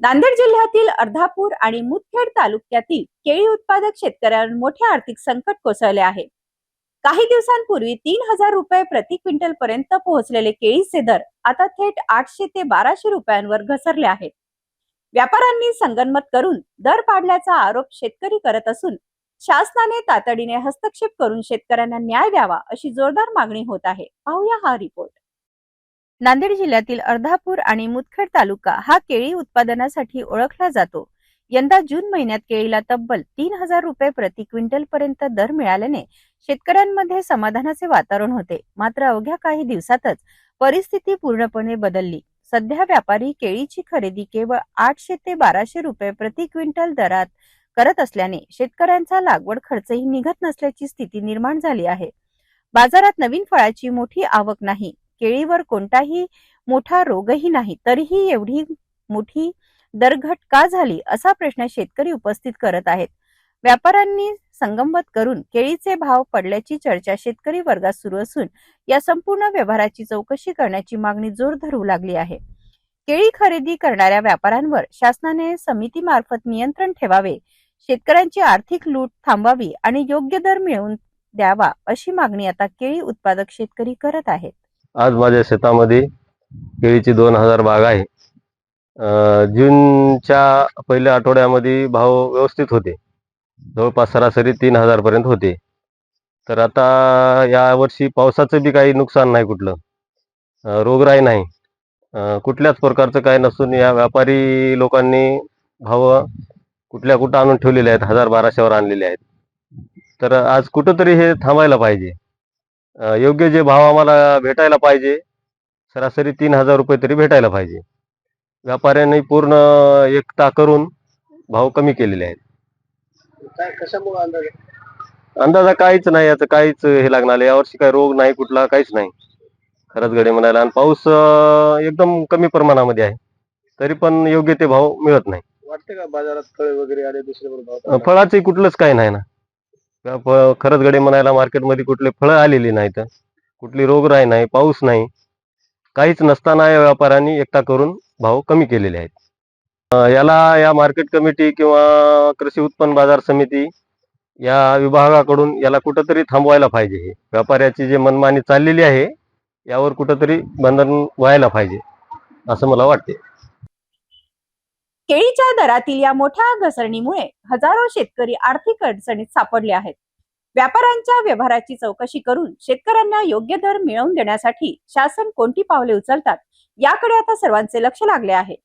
नांदेड जिल्ह्यातील अर्धापूर आणि मुदखेड तालुक्यातील केळी उत्पादक शेतकऱ्यांवर मोठे आर्थिक संकट कोसळले आहे। काही दिवसांपूर्वी 3,000 रुपये प्रति क्विंटल पर्यंत पोहोचलेले केळीचे दर आता थेट 800 ते 1200 रुपयांवर घसरले आहेत। व्यापाऱ्यांनी संगनमत करून दर पाडल्याचा आरोप शेतकरी करत असून शासनाने तातडीने हस्तक्षेप करून शेतकऱ्यांना न्याय द्यावा अशी जोरदार मागणी होत आहे। पाहूया हा रिपोर्ट। नांदेड जिल्ह्यातील अर्धापूर आणि मुदखेड तालुका हा केळी उत्पादनासाठी ओळखला जातो। यंदा जून महिन्यात केळीला तब्बल 3,000 रुपये प्रति क्विंटल पर्यंत दर मिळाल्याने शेतकऱ्यांमध्ये समाधानाचे वातावरण होते। मात्र अवघ्या काही दिवसातच परिस्थिती पूर्णपणे बदलली। सध्या व्यापारी केळीची खरेदी केवळ 800 ते 1200 रुपये प्रति क्विंटल दरात करत असल्याने शेतकऱ्यांचा लागवड खर्चही निघत नसल्याची स्थिती निर्माण झाली आहे। बाजारात नवीन फळाची मोठी आवक नाही, केळीवर कोणताही मोठा रोगही नाही, तरीही एवढी मोठी दरघट का झाली असा प्रश्न शेतकरी उपस्थित करत आहेत। व्यापाऱ्यांनी संगमत करून केळीचे भाव पडल्याची चर्चा शेतकरी वर्गात सुरू असून या संपूर्ण व्यवहाराची चौकशी करण्याची मागणी जोर धरू लागली आहे। केळी खरेदी करणाऱ्या व्यापाऱ्यांवर शासनाने समितीमार्फत नियंत्रण ठेवावे, शेतकऱ्यांची आर्थिक लूट थांबावी आणि योग्य दर मिळवून द्यावा अशी मागणी आता केळी उत्पादक शेतकरी करत आहेत। आज माझ्या शेतामध्ये केळीची 2,000 बाग आहे। जूनच्या पहिल्या आठवड्यामध्ये भाव व्यवस्थित होते, जवळपास सरासरी 3,000 पर्यंत होते। तर आता या वर्षी पावसाचं बी काही नुकसान नाही, कुठलं रोगराई नाही, कुठल्याच प्रकारचं काही नसून या व्यापारी लोकांनी भाव कुठं आणून ठेवलेले आहेत, 1,000-1,200वर आणलेले आहेत। तर आज कुठंतरी हे थांबायला पाहिजे। योग्य जे भाव आम्हाला भेटायला पाहिजे, सरासरी 3,000 रुपये तरी भेटायला पाहिजे। व्यापाऱ्यांनी पूर्ण एकता करून भाव कमी केलेले आहेत। काय कशामुळे अंदाजा काहीच नाही, याचं काहीच हे लागणार। यावर्षी काही रोग नाही, कुठला काहीच नाही खरंच गडे म्हणायला। आणि पाऊस एकदम कमी प्रमाणामध्ये आहे, तरी पण योग्य ते भाव मिळत नाही। वाटते का बाजारात फळे वगैरे आले दुसरे फळाचे कुठलंच काही नाही ना, खरंच गडे म्हणायला मार्केटमध्ये कुठले फळं आलेली नाहीत, कुठली रोगराई नाही, पाऊस नाही, काहीच नसताना या व्यापाऱ्यांनी एकता करून भाव कमी केलेले आहेत। याला या मार्केट कमिटी किंवा कृषी उत्पन्न बाजार समिती या विभागाकडून याला कुठंतरी थांबवायला पाहिजे। हे व्यापाऱ्याची जे मनमानी चाललेली आहे यावर कुठंतरी बंधन व्हायला पाहिजे असं मला वाटते। केळीच्या दरातील या मोठ्या घसरणीमुळे हजारो शेतकरी आर्थिक अडचणीत सापडले आहेत। व्यापाऱ्यांच्या व्यवहाराची चौकशी करून शेतकऱ्यांना योग्य दर मिळवून देण्यासाठी शासन कोणती पावले उचलतात याकडे आता सर्वांचे लक्ष लागले आहे।